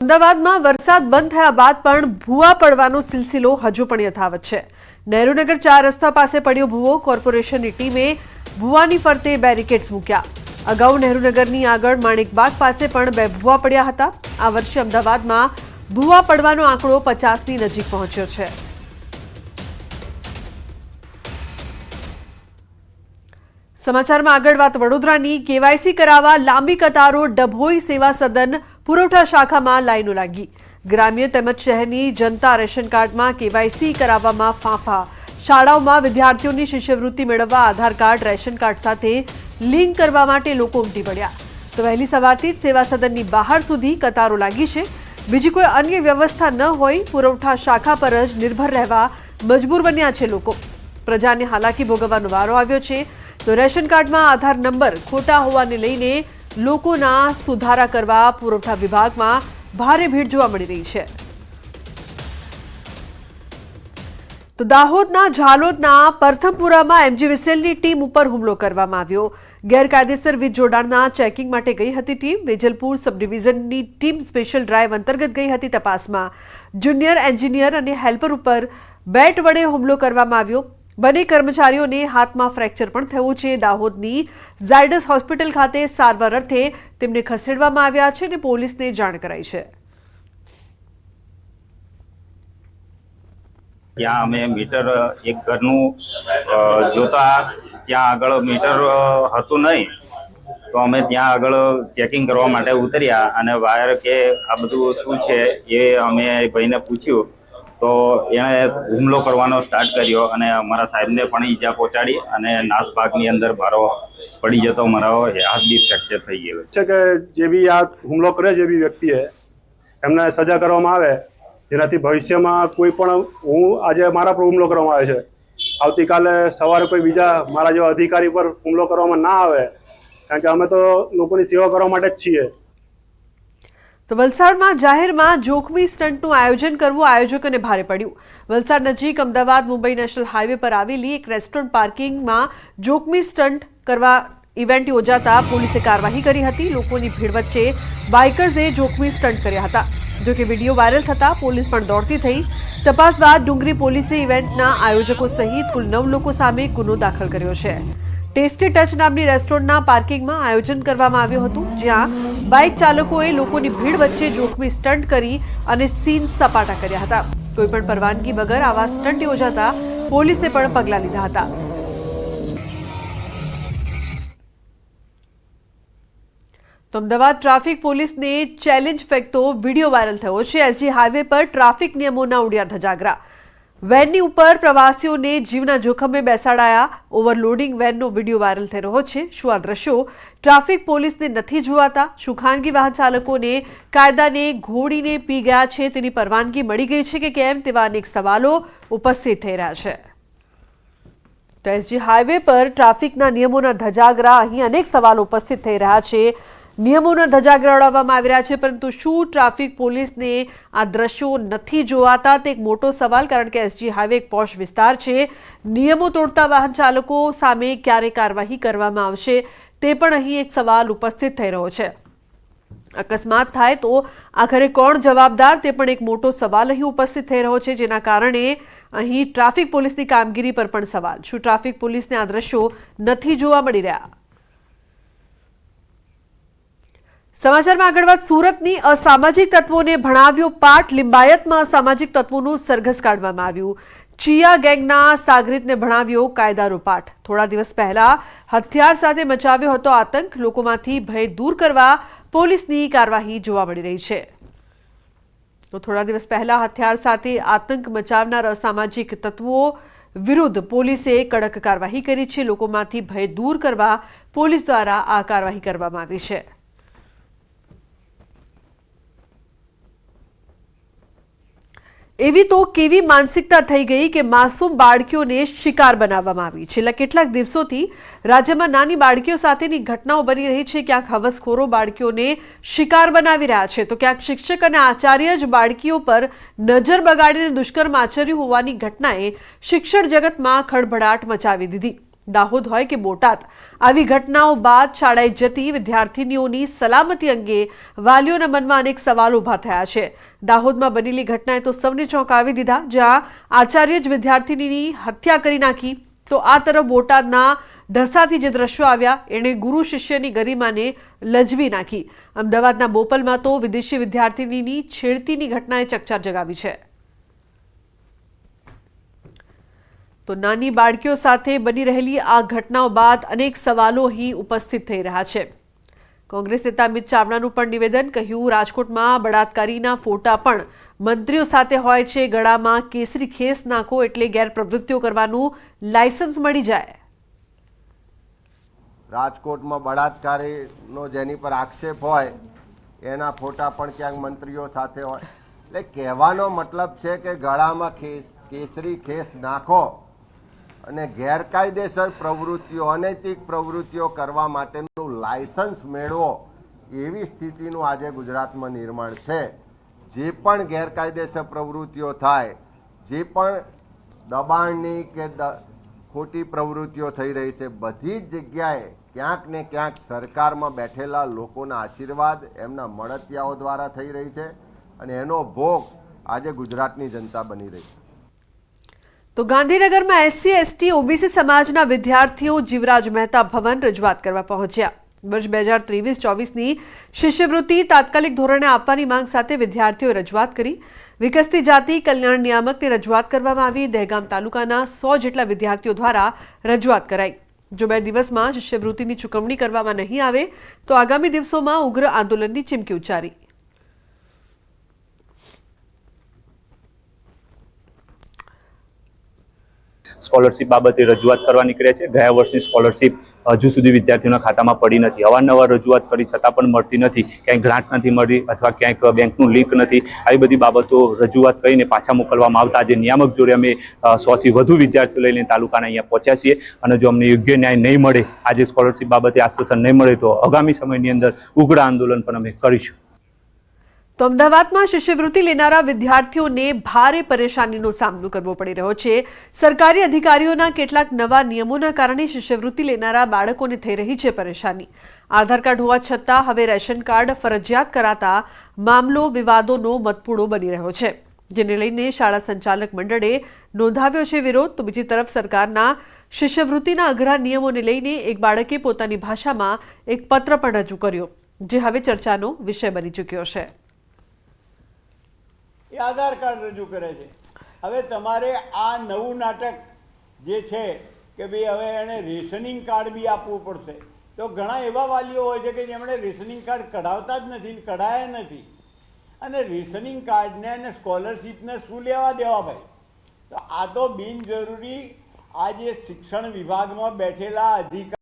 અમદાવાદમાં વરસાદ બંધ થયા બાદ પણ ભૂવા પડવાનો સિલસિલો હજુ પણ યથાવત છે। નહેરુનગર 4 રસ્તા પાસે પડ્યો ભૂવો। કોર્પોરેશનની ટીમે ભૂવાની ફરતે બેરિકેડ્સ મૂક્યા। અગાઉ નહેરુનગરની આગળ માણેકબાગ પાસે પણ 2 ભૂવા પડ્યા હતા। આ વર્ષે અમદાવાદમાં ભૂવા પડવાનો આંકડો 50ની નજીક પહોંચ્યો છે। સમાચારમાં આગળ વાત વડોદરાની। કેવાયસી કરાવવા લાંબી કતારો। ડભોઈ સેવા સદન પુરવઠા શાખામાં લાઈનો લાગી। ગ્રામ્ય તેમજ શહેરની જનતા રેશન કાર્ડમાં કેવાયસી કરાવવામાં ફાંફા। શાળાઓમાં વિદ્યાર્થીઓની શિષ્યવૃત્તિ મેળવવા આધાર કાર્ડ રેશન કાર્ડ સાથે લિંક કરવા માટે લોકો ઉમટી પડ્યા। તો વહેલી સવારથી જ સેવા સદનની બહાર સુધી કતારો લાગી છે। બીજી કોઈ અન્ય વ્યવસ્થા ન હોય પુરવઠા શાખા પર જ નિર્ભર રહેવા મજબૂર બન્યા છે લોકો। પ્રજાને હાલાકી ભોગવવાનો વારો આવ્યો છે। તો રેશન કાર્ડમાં આધાર નંબર ખોટા હોવાને લઈને લોકોના સુધારા કરવા પુરવઠા વિભાગમાં ભારે ભીડ જોવા મળી રહી છે। તો દાહોદના ઝાલોદના પરથમપુરામાં એમજીવીસીએલની ટીમ ઉપર હુમલો કરવામાં આવ્યો। ગેરકાયદેસર વીજ જોડાણના ચેકિંગ માટે ગઈ હતી ટીમ। વેજલપુર સબ ડિવિઝનની ટીમ સ્પેશિયલ ડ્રાઈવ અંતર્ગત ગઈ હતી તપાસમાં। જુનિયર એન્જિનિયર અને હેલ્પર ઉપર બેટ વડે હુમલો કરવામાં આવ્યો। બંને કર્મચારીઓને હાથમાં ફ્રેક્ચર પણ થયું છે। દાહોદની ઝાયડસ હોસ્પિટલ ખાતે સારવાર અર્થે તેમને ખસેડવામાં આવ્યા છે અને પોલીસને જાણ કરાઈ છે। ત્યાં અમે મીટર એક ઘરનું જોતા ત્યાં આગળ મીટર હતું નહીં, તો અમે ત્યાં આગળ ચેકિંગ કરવા માટે ઉતર્યા અને વાયર કે આ બધું શું છે એ અમે ભાઈને પૂછ્યું તો એણે હુમલો કરવાનો સ્ટાર્ટ કર્યો અને અમારા સાહેબને પણ ઈજા પહોંચાડી અને નાસભાગની અંદર મારો પડી જતો મારો હાથ બી ફ્રેક્ચર થઈ ગયો છે કે જે બી આ હુમલો કરે જે બી વ્યક્તિએ એમને સજા કરવામાં આવે, જેનાથી ભવિષ્યમાં કોઈ પણ હું આજે મારા પર હુમલો કરવામાં આવે છે, આવતીકાલે સવારે કોઈ બીજા મારા જેવા અધિકારી પર હુમલો કરવામાં ના આવે, કારણ કે અમે તો લોકોની સેવા કરવા માટે જ છીએ। તો વલસાડમાં જાહેરમાં જોખમી સ્ટન્ટનું આયોજન કરવું આયોજકોને ભારે પડ્યું। વલસાડ નજીક અમદાવાદ મુંબઈ નેશનલ હાઈવે પર આવેલી એક રેસ્ટોરન્ટ પાર્કિંગમાં જોખમી સ્ટન્ટ કરવા ઇવેન્ટ યોજાતા પોલીસે કાર્યવાહી કરી હતી। લોકોની ભીડ વચ્ચે બાઇકર્સે જોખમી સ્ટન્ટ કર્યા હતા। જો કે વિડીયો વાયરલ થતા પોલીસ પણ દોડતી થઈ। તપાસ બાદ ડુંગરી પોલીસે ઇવેન્ટના આયોજકો સહિત કુલ 9 લોકો સામે ગુનો દાખલ કર્યો છે। ટેસ્ટી ટચ નામની રેસ્ટોરન્ટના પાર્કિંગમાં આયોજન કરવામાં આવ્યું હતું, જ્યાં બાઇક ચાલકોએ લોકોની ભીડ વચ્ચે જોખમી સ્ટન્ટ કરી અને સીન સપાટા કર્યા હતા। કોઈપણ પરવાનગી વગર આવા સ્ટન્ટ યોજાતા પોલીસે પણ પગલાં લીધા હતા। તો અમદાવાદ ટ્રાફિક પોલીસને ચેલેન્જ ફેંકતો વિડીયો વાયરલ થયો છે। એસજી હાઈવે પર ટ્રાફિક નિયમોના ઉડ્યા ધજાગરા। વેનની ઉપર પ્રવાસીઓને જીવના જોખમે બેસાડાયા। ઓવરલોડિંગ વેનનો વિડીયો વાયરલ થઈ રહ્યો છે। શું આ દ્રશ્યો ટ્રાફિક પોલીસને નથી જોવાતા? શું ખાનગી વાહન ચાલકોને કાયદાને ઘોડીને પી ગયા છે તેની પરવાનગી મળી ગઈ છે કે કેમ, તેવા અનેક સવાલો ઉપસ્થિત થઈ રહ્યા છે। તો એસજી હાઈવે પર ટ્રાફિકના નિયમોના ધજાગરા, અહીં અનેક સવાલો ઉપસ્થિત થઈ રહ્યા છે। નિયમોના ધજાગરા ઉડાવવામાં આવી રહ્યા છે, પરંતુ શું ટ્રાફિક પોલીસને આ દ્રશ્યો નથી જોવાતા? તે એક મોટો સવાલ, કારણ કે એસજી હાઈવે એક પોશ વિસ્તાર છે। નિયમો તોડતા વાહન ચાલકો સામે ક્યારે કાર્યવાહી કરવામાં આવશે તે પણ અહીં એક સવાલ ઉપસ્થિત થઈ રહ્યો છે। અકસ્માત થાય તો આખરે કોણ જવાબદાર, તે પણ એક મોટો સવાલ અહીં ઉપસ્થિત થઈ રહ્યો છે, જેના કારણે અહીં ટ્રાફિક પોલીસની કામગીરી પર પણ સવાલ। શું ટ્રાફિક પોલીસને આ દ્રશ્યો નથી જોવા મળી રહ્યા? સમાચારમાં આગળ વાત સુરતની। અસામાજિક તત્વોને ભણાવ્યો પાઠ। લિંબાયતમાં અસામાજિક તત્વોનું સરઘસ કાઢવામાં આવ્યું। ચિયા ગેંગના સાગરીતને ભણાવ્યો કાયદાનો પાઠ। થોડા દિવસ પહેલા હથિયાર સાથે મચાવ્યો હતો આતંક। લોકોમાંથી ભય દૂર કરવા પોલીસની કાર્યવાહી જોવા મળી રહી છે। તો થોડા દિવસ પહેલા હથિયાર સાથે આતંક મચાવનાર અસામાજિક તત્વો વિરુદ્ધ પોલીસે કડક કાર્યવાહી કરી છે। લોકોમાંથી ભય દૂર કરવા પોલીસ દ્વારા આ કાર્યવાહી કરવામાં આવી છે। એવી તો કેવી માનસિકતા થઈ ગઈ કે માસૂમ બાળકીઓને શિકાર બનાવવામાં આવી। છેલ્લા કેટલાક દિવસોથી રાજ્યમાં નાની બાળકીઓ સાથેની ઘટનાઓ બની રહી છે। ક્યાંક હવસખોરો બાળકીઓને શિકાર બનાવી રહ્યા છે, તો ક્યાંક શિક્ષક અને આચાર્ય જ બાળકીઓ પર નજર બગાડીને દુષ્કર્મ આચર્યું હોવાની ઘટનાએ શિક્ષણ જગતમાં ખળભળાટ મચાવી દીધી। દાહોદ હોય કે બોટાદ, આવી ઘટનાઓ બાદ શાળાએ જતી વિદ્યાર્થીનીઓની સલામતી અંગે વાલીઓના મનમાં અનેક સવાલો ઊભા થયા છે. દાહોદમાં બનેલી ઘટનાએ તો સૌને ચોંકાવી દીધા, જ્યાં આચાર્ય જ વિદ્યાર્થીનીની હત્યા કરી નાખી. તો આ તરફ બોટાદના ઢસાથી જે દ્રશ્યો આવ્યા એણે ગુરુ શિષ્યની ગરિમાને લજવી નાખી. અમદાવાદના બોપલમાં તો વિદેશી વિદ્યાર્થીનીની છેડતીની ઘટનાએ ચકચાર જગાવી છે. તો નાની બાળકીઓ સાથે બની રહેલી આ ઘટનાઓ બાદ અનેક સવાલો અહીં ઉપસ્થિત થઈ રહ્યા છે. કોંગ્રેસ નેતા અમિત ચાવડાનું પણ નિવેદન, કહ્યું રાજકોટમાં બળાત્કારીના ફોટા પણ મંત્રીઓ સાથે હોય છે. ગળામાં કેસરી ખેસ નાખો એટલે ગેરપ્રવૃત્તિઓ કરવાનું લાયસન્સ મળી જાય. રાજકોટમાં બળાત્કારીનો જેની પર આક્ષેપ હોય એના ફોટા પણ ક્યાંક મંત્રીઓ સાથે હોય. એટલે કહેવાનો મતલબ છે કે ગળામાં કેસરી ખેસ નાખો અને ગેરકાયદેસર પ્રવૃત્તિઓ, અનૈતિક પ્રવૃત્તિઓ કરવા માટેનું લાયસન્સ મેળવો, એવી સ્થિતિનું આજે ગુજરાતમાં નિર્માણ છે. જે પણ ગેરકાયદેસર પ્રવૃત્તિઓ થાય, જે પણ દબાણની કે ખોટી પ્રવૃત્તિઓ થઈ રહી છે, બધી જ જગ્યાએ ક્યાંક ને ક્યાંક સરકારમાં બેઠેલા લોકોના આશીર્વાદ, એમના મળતિયાઓ દ્વારા થઈ રહી છે અને એનો ભોગ આજે ગુજરાતની જનતા બની રહી છે. તો ગાંધીનગરમાં એસસી, એસટી, ઓબીસી સમાજના વિદ્યાર્થીઓ જીવરાજ મહેતા ભવન રજૂઆત કરવા પહોંચ્યા. વર્ષ 2023-24ની શિષ્યવૃત્તિ તાત્કાલિક ધોરણે આપવાની માંગ સાથે વિદ્યાર્થીઓએ રજૂઆત કરી. વિકસતી જાતિ કલ્યાણ નિયામકને રજૂઆત કરવામાં આવી. દહેગામ તાલુકાના 100 જેટલા વિદ્યાર્થીઓ દ્વારા રજૂઆત કરાઈ. જો 2 દિવસમાં શિષ્યવૃત્તિની ચૂકવણી કરવામાં નહીં આવે તો આગામી દિવસોમાં ઉગ્ર આંદોલનની ચીમકી ઉચ્ચારી. સ્કોલરશીપ બાબતે રજૂઆત કરવા નીકળ્યા છે. ગયા વર્ષની સ્કોલરશીપ હજુ સુધી વિદ્યાર્થીઓના ખાતામાં પડી નથી. અવારનવાર રજૂઆત કરી છતાં પણ મળતી નથી. ક્યાંક ગ્રાન્ટ નથી મળી અથવા ક્યાંક બેંકનું લિંક નથી. આવી બધી બાબતો રજૂઆત કરીને પાછા મોકલવામાં આવતા આજે નિયામક જોડે અમે 100થી વધુ વિદ્યાર્થીઓ લઈને તાલુકાના અહીંયા પહોંચ્યા છીએ અને જો અમને યોગ્ય ન્યાય નહીં મળે, આજે સ્કોલરશીપ બાબતે આશ્વાસન નહીં મળે તો આગામી સમયની અંદર ઉગ્ર આંદોલન પણ અમે કરીશું. તો અમદાવાદમાં શિષ્યવૃત્તિ લેનારા વિદ્યાર્થીઓને ભારે પરેશાનીનો સામનો કરવો પડી રહ્યો છે. સરકારી અધિકારીઓના કેટલાક નવા નિયમોના કારણે શિષ્યવૃત્તિ લેનારા બાળકોને થઈ રહી છે પરેશાની. આધાર કાર્ડ હોવા છતાં હવે રેશન કાર્ડ ફરજિયાત કરાતા મામલો વિવાદોનો મતપૂડો બની રહ્યો છે, જેને લઈને શાળા સંચાલક મંડળે નોંધાવ્યો છે વિરોધ. તો બીજી તરફ સરકારના શિષ્યવૃત્તિના અઘરા નિયમોને લઈને એક બાળકે પોતાની ભાષામાં એક પત્ર પણ રજૂ કર્યો, જે હવે ચર્ચાનો વિષય બની ચૂક્યો છે. એ આધાર કાર્ડ રજૂ કરે છે. હવે તમારે આ નવું નાટક જે છે કે ભાઈ હવે એણે રેશનિંગ કાર્ડ બી આપવું પડશે, તો ઘણા એવા વાલીઓ હોય છે કે જેમણે રેશનિંગ કાર્ડ કઢાવતા જ નથી, કઢાયા નથી. અને રેશનિંગ કાર્ડને અને સ્કોલરશીપને શું લેવા દેવા ભાઈ? તો આ તો બિનજરૂરી આ જે શિક્ષણ વિભાગમાં બેઠેલા અધિકારી